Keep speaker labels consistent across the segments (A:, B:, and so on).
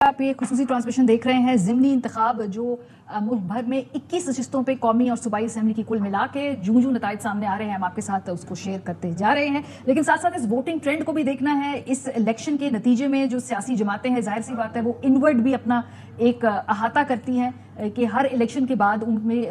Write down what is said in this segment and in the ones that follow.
A: आप ये खुसूसी ट्रांसमिशन देख रहे हैं ज़िमनी इंतखाब जो मुल्क भर में 21 नशिस्तों पे कौमी और सूबाई असेंबली की कुल मिला के जूं नताइज सामने आ रहे हैं, हम आपके साथ उसको शेयर करते जा रहे हैं। लेकिन साथ साथ इस वोटिंग ट्रेंड को भी देखना है। इस इलेक्शन के नतीजे में जो सियासी जमातें हैं, जाहिर सी बात है वो इनवर्ड भी अपना एक अहाता करती हैं कि हर इलेक्शन के बाद उनमें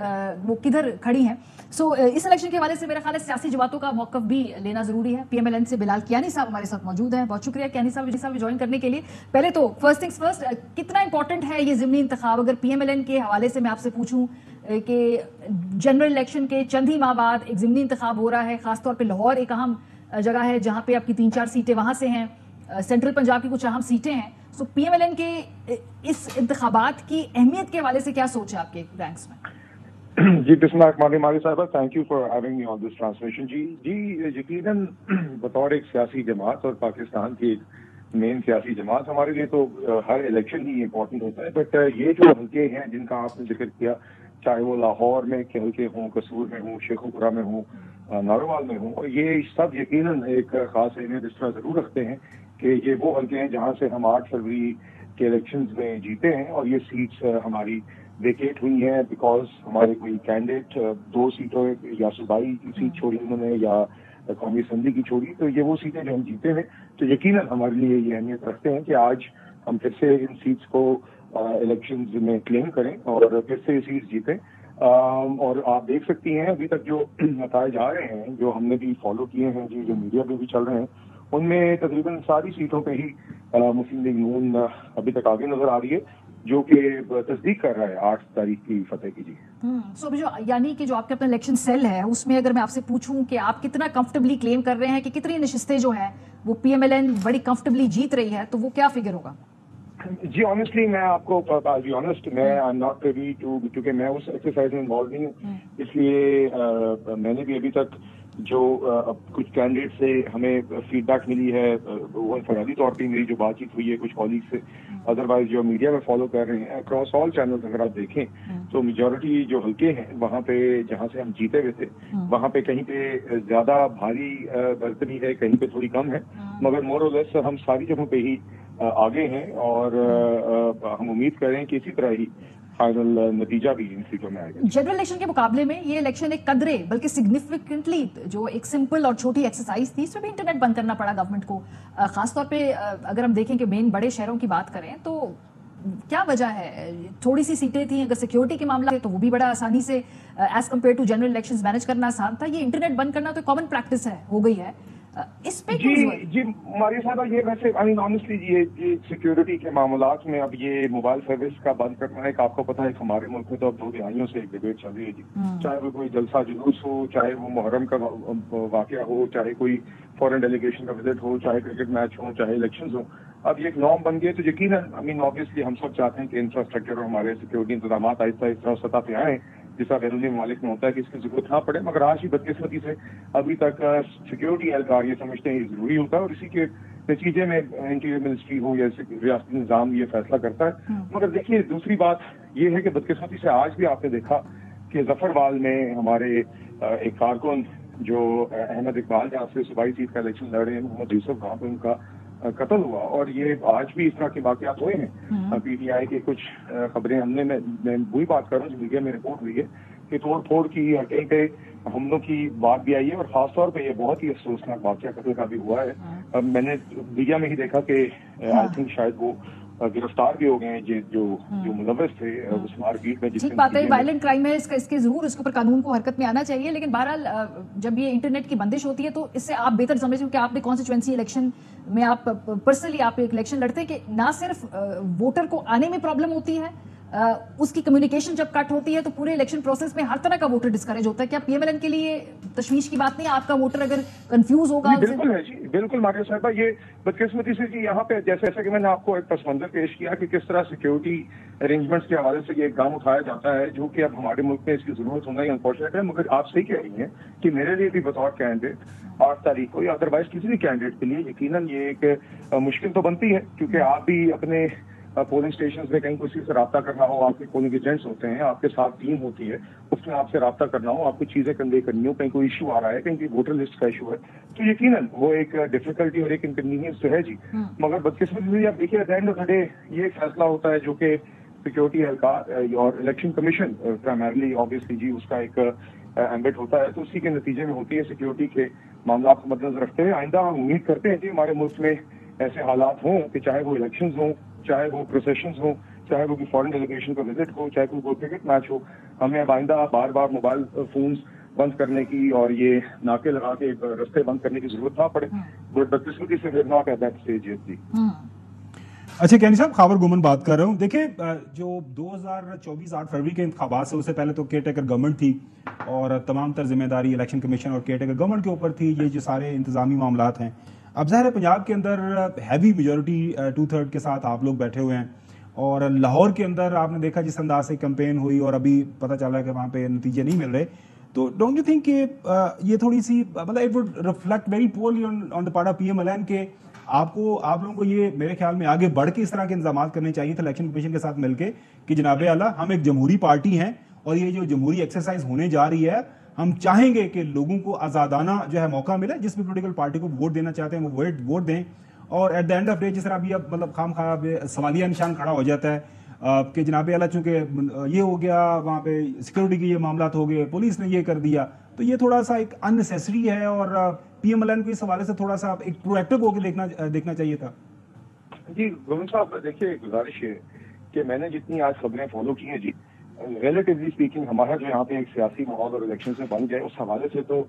A: वो किधर खड़ी हैं। इस इलेक्शन के हवाले से मेरा ख्याल है सियासी जमातों का मौक़िफ़ भी लेना जरूरी है। PMLN से बिलाल कियानी साहब हमारे साथ मौजूद हैं। बहुत शुक्रिया कियानी साहब ज्वाइन करने के लिए। पहले तो फर्स्ट थिंग्स फर्स्ट, कितना इंपॉर्टेंट है ये ज़िमनी इंतखाब? अगर PMLN के हवाले से मैं आपसे पूछूं कि जनरल इलेक्शन के चंद ही माह बाद एक ज़िमनी इंतखाब हो रहा है, खासतौर पर लाहौर एक अहम जगह है जहाँ पे आपकी 3-4 सीटें वहाँ से हैं, सेंट्रल पंजाब की कुछ अहम सीटें हैं। PMLN के इस इंतखाबात की अहमियत के हवाले से क्या सोच है आपके रैंक्स में?
B: जी बिस्मिल्लाह साहब, thank you for having me on this transmission. जी यकीनन बतौर एक सियासी जमात और पाकिस्तान की एक मेन सियासी जमात हमारे लिए तो हर इलेक्शन ही इम्पोर्टेंट होता है। बट ये जो हल्के हैं जिनका आपने जिक्र किया, चाहे वो लाहौर में के हल्के हों, कसूर में हों, शेखुपुरा में हों, नारोवाल में हों, और ये सब यकीनन एक खास अहमियत इस तरह जरूर रखते हैं कि ये वो हल्के हैं जहाँ से हम 8 फरवरी के इलेक्शन में जीते हैं और ये सीट्स हमारी वेकेट हुई है बिकॉज हमारे कोई कैंडिडेट 2 सीटों या सूबाई की सीट छोड़ी उन्होंने या कौमी असेंबली की छोड़ी, तो ये वो सीटें जो हम जीते हैं तो यकीनन हमारे लिए ये अहमियत रखते हैं कि आज हम फिर से इन सीट्स को इलेक्शन में क्लेम करें और फिर से ये सीट्स जीतें। और आप देख सकती हैं अभी तक जो नताइज आ रहे हैं, जो हमने भी फॉलो किए हैं, जो मीडिया पे भी चल रहे हैं, उनमें तकरीबन सारी सीटों पे ही मुस्लिम लीग नून अभी तक आगे नजर आ रही है, जो कि तस्दीक कर रहा है 8 तारीख की फतेह की। जी
A: यानी कि जो आपका अपना इलेक्शन सेल है उसमें अगर मैं आपसे पूछूं कि आप कितना कंफर्टेबली क्लेम कर रहे हैं कि कितनी नशिस्तें जो हैं वो PMLN बड़ी कंफर्टेबली जीत रही है, तो वो क्या फिगर होगा?
B: जी ऑनेस्टली मैं आपको बी ऑनेस्ट, मैं I'm not ready to, क्योंकि मैं उस एक्सरसाइज में इन्वॉल्व नहीं हूँ, इसलिए मैंने भी अभी तक जो कुछ कैंडिडेट से हमें फीडबैक मिली है वो फरादी तौर पे मेरी जो बातचीत हुई है कुछ कॉलीग से, अदरवाइज जो मीडिया में फॉलो कर रहे हैं अक्रॉस ऑल चैनल, अगर आप देखें तो मेजोरिटी जो हल्के हैं वहाँ पे जहाँ से हम जीते हुए थे वहाँ पे कहीं पे ज्यादा भारी बर्तरी है, कहीं पे थोड़ी कम है, मगर मोर और लेस हम सारी जगहों पे ही आगे हैं और हम उम्मीद करें कि इसी तरह ही फाइनल नतीजा भी इन सीटों में आएगा।
A: जनरल इलेक्शन के मुकाबले में ये इलेक्शन एक कदरे बल्कि सिग्निफिकेंटली जो एक सिंपल और छोटी एक्सरसाइज थी, इसमें भी इंटरनेट बंद करना पड़ा गवर्नमेंट को। खासतौर पे अगर हम देखें कि मेन बड़े शहरों की बात करें तो क्या वजह है? थोड़ी सी सीटें थी, अगर सिक्योरिटी के मामला है तो वो भी बड़ा आसानी से as compare to general elections manage करना आसान था। ये इंटरनेट बंद करना तो कॉमन प्रैक्टिस है, हो गई है। इस पे
B: जी मारिया साहब, ये वैसे आई मीन ऑनेस्टली ये सिक्योरिटी के मामलात में अब ये मोबाइल सर्विस का बंद करना है, आपको पता है हमारे मुल्क में तो अब 2 दिहाइयों से एक डिबेट चल रही है जी, चाहे वो कोई जलसा जुलूस हो, चाहे वो मुहर्रम का वाकया हो, चाहे कोई फॉरेन डेलीगेशन का विजिट हो, चाहे क्रिकेट मैच हो, चाहे इलेक्शन हो, अब ये एक नॉर्म बन गया। तो यकीनन आई मीन ऑब्वियसली हम सब चाहते हैं कि इंफ्रास्ट्रक्चर और हमारे सिक्योरिटी इंतजाम आहिस्ता आहिस्ता सतह पे आए, जिसका बैरूनी ममालिक में होता है कि इसकी जरूरत ना पड़े, मगर आज ही बदकिस्मती से अभी तक सिक्योरिटी एहलकार ये समझते हैं जरूरी होता है और इसी के नतीजे में इंटीरियर मिनिस्ट्री हो या रियासती निजाम ये फैसला करता है। मगर देखिए दूसरी बात ये है कि बदकिस्मती से आज भी आपने देखा कि जफरवाल में हमारे एक कारकुन जो अहमद इकबाल जहाँ से सूबाई सीट का इलेक्शन लड़ रहे हैं, मोहम्मद यूसुफ, वहाँ पे उनका कत्ल हुआ और ये आज भी इस तरह के वाकयात हुए हैं। PTI के कुछ खबरें मैं वही बात कर रहा हूँ, मीडिया में रिपोर्ट हुई है कि तोड़ फोड़ की कहीं पे हमलों की बात भी आई है और खासतौर पे ये बहुत ही अफसोसनाक वाकया कत्ल का भी हुआ है। मैंने मीडिया में ही देखा कि आई थिंक शायद वो गिरफ्तार भी हो गए हैं जो मुलव्वस थे उस मारपीट में।
A: ठीक बात है, वायलेंट क्राइम है, इसके जरूर इसके ऊपर कानून को हरकत में आना चाहिए, लेकिन बहरहाल जब ये इंटरनेट की बंदिश होती है तो इससे आप बेहतर समझते हो कि आपने कॉन्स्टिट्यूएंसी इलेक्शन में आप पर्सनली आप एक इलेक्शन लड़ते हैं कि ना सिर्फ वोटर को आने में प्रॉब्लम होती है, उसकी कम्युनिकेशन जब कट होती है तो पूरे इलेक्शन प्रोसेस में हर तरह का वोटर डिस्करेज होता है। क्या PMLN के लिए तशवीश की बात नहीं है? आपका वोटर अगर कंफ्यूज होगा?
B: बिल्कुल है जी, बिल्कुल मारिया साहबा, ये बदकिस्मती से जी यहाँ पे जैसे कि मैंने आपको एक पस मंजर पेश किया कि किस तरह सिक्योरिटी अरेंजमेंट्स के हवाले से ये काम उठाया जाता है, जो कि अब हमारे मुल्क में इसकी जरूरत होना ही अनफॉर्चुनेट है। मगर आप सही कह रही हैं कि मेरे लिए भी बतौर कैंडिडेट 8 तारीख को या अदरवाइज किसी भी कैंडिडेट के लिए यकीनन ये एक मुश्किल तो बनती है, क्योंकि आप भी अपने पोलिंग स्टेशन में कहीं किसी से रब्ता करना हो, आपके पोलिंग एजेंट्स होते हैं, आपके साथ टीम होती है, उसमें आपसे रब्ता करना हो, आपको चीजें कन्वे करनी हो, कहीं कोई इशू आ रहा है, कहीं वोटर लिस्ट का इशू है, तो यकीनन वो एक डिफिकल्टी और एक इनकन्वीनियंस तो है जी। मगर बदकिस्मती से आप देखिए, at the end of the day ये एक फैसला होता है जो कि सिक्योरिटी एहलकार और इलेक्शन कमीशन प्राइमरली ऑब्वियसली जी उसका एक एम्बेट होता है, तो उसी के नतीजे में होती है। सिक्योरिटी के मामला को मद्देनजर रखते हुए आइंदा हम उम्मीद करते हैं कि हमारे मुल्क में ऐसे हालात हों कि चाहे वो इलेक्शंस हों, चाहे वो प्रोसेशंस हों, चाहे वो फॉरेन डेलीगेशन का विजिट हो, चाहे कोई क्रिकेट मैच हो, हमें अब आइंदा बार बार मोबाइल फोन्स बंद करने की और ये नाके लगा के रास्ते बंद करने की जरूरत ना पड़े। बदकिस्मती से we're not at that stage yet जी।
C: अच्छा कैनी साहब, खबर गुमन बात कर रहा हूँ। देखिए जो 2024 8 फरवरी के इंतखाबात से उससे पहले तो केयर टेकर गवर्नमेंट थी और तमाम तर जिम्मेदारी इलेक्शन कमीशन और केयर टेकर गवर्नमेंट के ऊपर थी। ये जो सारे इंतजामी मामलात हैं, अब ज़ाहिर है पंजाब के अंदर हैवी मेजोरिटी 2/3 के साथ आप लोग बैठे हुए हैं और लाहौर के अंदर आपने देखा जिस अंदाज से कैंपेन हुई और अभी पता चला है कि वहाँ पे नतीजे नहीं मिल रहे, तो डोंट यू थिंक कि ये थोड़ी सी मतलब it would reflect very poorly on the part of PMLN के आप लोगों को ये मेरे ख्याल में आगे बढ़ के इस तरह के इंतजाम करने चाहिए थे इलेक्शन कमीशन के साथ मिलके कि जनाबे आला हम एक जमहूरी पार्टी हैं और ये जो जमहूरी एक्सरसाइज होने जा रही है, हम चाहेंगे कि लोगों को आज़ादाना जो है मौका मिले, जिस भी पोलिटिकल पार्टी को वोट देना चाहते हैं वो वोट दें। और at the end of day जिस तरह अभी अब मतलब खाम खा सवालिया निशान खड़ा हो जाता है कि जनाबे आला चूंकि ये हो गया, वहाँ पे सिक्योरिटी के ये मामला हो गए, पुलिस ने ये कर दिया, तो ये थोड़ा सा एक अननेसेसरी है और PMLN को इस हवाले से थोड़ा सा एक प्रोएक्टिव होकर देखना चाहिए था।
B: जी गोविंद साहब, देखिए गुजारिश है कि मैंने जितनी आज खबरें फॉलो की हैं जी, रिलेटिवली स्पीकिंग हमारा जो यहाँ पे एक सियासी माहौल और इलेक्शन से बन जाए उस हवाले से तो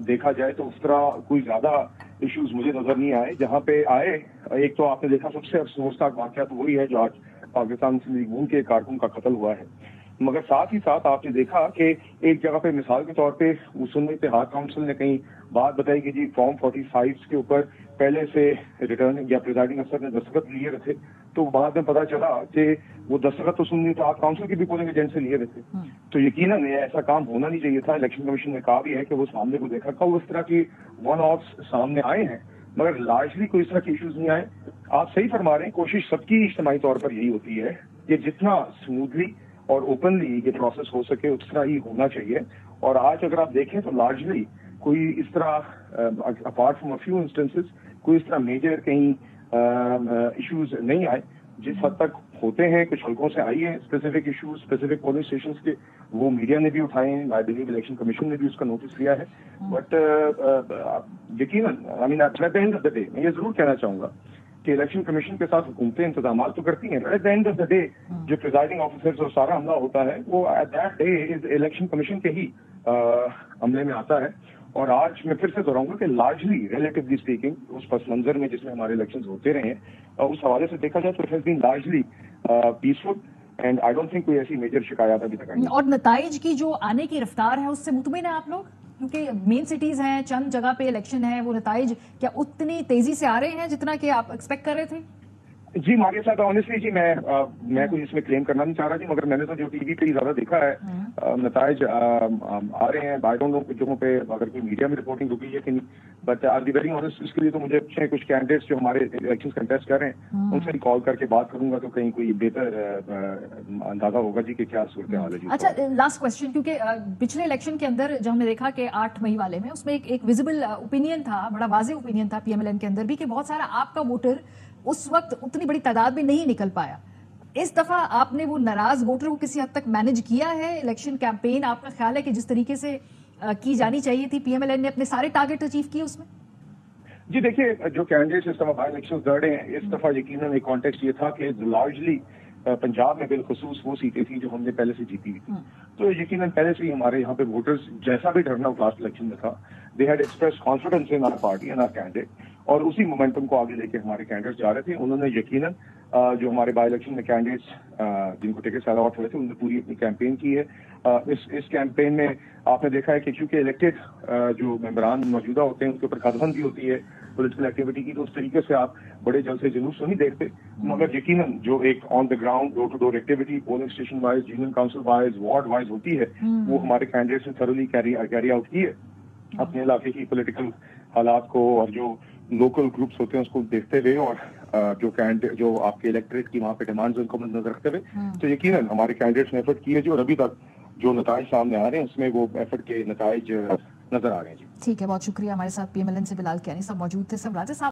B: देखा जाए तो उस तरह कोई ज्यादा इश्यूज मुझे नजर नहीं आए। जहाँ पे आए, एक तो आपने देखा सबसे अफसोसनाक वाकया तो वही है जो आज पाकिस्तान मुस्लिम लीग नून के कारकुन का कत्ल हुआ है। मगर साथ ही साथ आपने देखा कि एक जगह पे मिसाल के तौर पे सुन्नी इत्तेहाद काउंसिल ने कहीं बात बताई कि जी फॉर्म 45 के ऊपर पहले से रिटर्निंग या प्रिजाइडिंग अफसर ने दस्तखत लिए रहे थे, तो बाद में पता चला कि वो दस्तखत तो सुन्नी इत्तेहाद काउंसिल के भी पोलिंग एजेंट से लिए रहे थे। तो यकीनन ऐसा काम होना नहीं चाहिए था। इलेक्शन कमीशन ने कहा भी है कि वो सामने को देखा था, उस तरह की वन ऑफ्स सामने आए हैं मगर लार्जली कोई इस तरह के इश्यूज नहीं आए। आप सही फरमा रहे हैं, कोशिश सबकी इज्तिमाई तौर पर यही होती है कि जितना स्मूथली और ओपनली ये प्रोसेस हो सके उस तरह ही होना चाहिए। और आज अगर आप देखें तो लार्जली कोई इस तरह apart from a few instances कोई इस तरह मेजर कहीं इश्यूज नहीं आए। जिस हद तक होते हैं कुछ हल्कों से आई है specific issues specific polling station के, वो मीडिया ने भी उठाए हैं, आई बिलीव इलेक्शन कमीशन ने भी उसका नोटिस लिया है। बट यकीनन I mean at the end of the day मैं ये जरूर कहना चाहूंगा कि इलेक्शन कमीशन के साथ हुकूमतें इंतजाम तो करती हैं, at the end of the day जो प्रिजाइडिंग ऑफिसर्स और सारा हमला होता है वो at that day election commission के ही हमले में आता है। और आज मैं फिर से दोहराऊंगा कि लार्जली रिलेटिवली स्पीकिंग उस पस मंजर में जिसमें हमारे इलेक्शंस होते रहे हैं उस हवाले से देखा जाए तो it has been largely peaceful and I don't think कोई ऐसी मेजर शिकायत अभी तक आई।
A: और नताइज की जो आने की रफ्तार है उससे मुतमिन है आप लोग, क्योंकि मेन सिटीज हैं, चंद जगह पे इलेक्शन है, वो नताइज क्या उतनी तेजी से आ रहे हैं जितना कि आप एक्सपेक्ट कर रहे थे?
B: जी हमारे साथ ऑनेस्टली जी मैं कोई इसमें क्लेम करना नहीं चाह रहा जी, मगर मैंने तो जो टीवी पे ज्यादा देखा है नताइज आ रहे हैं। आई डोंट नो कुछ जगहों पे अगर कोई मीडिया में रिपोर्टिंग रुकी है कि नहीं, but I be very honest इसके लिए तो मुझे अच्छे कुछ कैंडिडेट्स जो हमारे इलेक्शन कंटेस्ट कर रहे हैं उनसे कॉल करके बात करूंगा तो कहीं कोई बेहतर अंदाजा होगा जी कि क्या सूरत हाल है जी।
A: अच्छा लास्ट क्वेश्चन, क्योंकि पिछले इलेक्शन के अंदर जो हमने देखा कि 8 मई वाले में उसमें एक विजिबल ओपिनियन था, बड़ा वाज़ेह ओपिनियन था PMLN के अंदर भी कि बहुत सारा आपका वोटर उस वक्त उतनी बड़ी तादाद में नहीं निकल पाया। इस दफा आपने वो नाराज वोटर को किसी हद तक मैनेज किया है? इलेक्शन कैंपेन आपका ख्याल है कि जिस तरीके से की जानी चाहिए थी PMLN ने अपने सारे टारगेट अचीव किए उसमें?
B: जी देखिए, जो कैंडिडेट्स इस दफा बाई इलेक्शन लड़ रहे हैं इस दफा यकीनन एक कॉन्टेक्स्ट ये था कि लार्जली पंजाब में बिलखुसूस वो सीटें थी जो हमने पहले से जीती हुई थी, तो यकीनन पहले से ही हमारे यहाँ पे वोटर्स जैसा भी टर्नआउट लास्ट इलेक्शन में था they had express confidence in our party and our candidate, और उसी मोमेंटम को आगे लेके हमारे कैंडिडेट्स जा रहे थे। उन्होंने यकीनन जो हमारे बाई इलेक्शन में कैंडिडेट्स जिनको टिकट अलॉट हुए थे उन्होंने पूरी अपनी कैंपेन की है। इस कैंपेन में आपने देखा है कि क्योंकि इलेक्टेड जो मेंबरान मौजूदा होते हैं उनके ऊपर खादबंदी होती है पॉलिटिकल एक्टिविटी की, तो उस तरीके से आप बड़े जलसे जुलूस तो नहीं देखते, मगर यकीनन जो एक on the ground door to door activity polling station wise, union council wise, ward wise होती है वो हमारे कैंडिडेट्स ने थरोली कैरी आउट की है अपने इलाके की पॉलिटिकल हालात को और जो लोकल ग्रुप्स होते हैं उसको देखते हुए। और जो कैंडिडेट जो आपके इलेक्ट्रेट की वहाँ पे डिमांड्स उनको नजर रखते हुए, तो यकीनन हमारे कैंडिडेट्स ने एफर्ट किए जी, और अभी तक जो नताइज सामने आ रहे हैं उसमें वो एफर्ट के नताइज नजर आ रहे हैं जी।
A: ठीक है, बहुत शुक्रिया। हमारे साथ PMLN से बिलाल कियानी साहब मौजूद थे। सब राजा साहब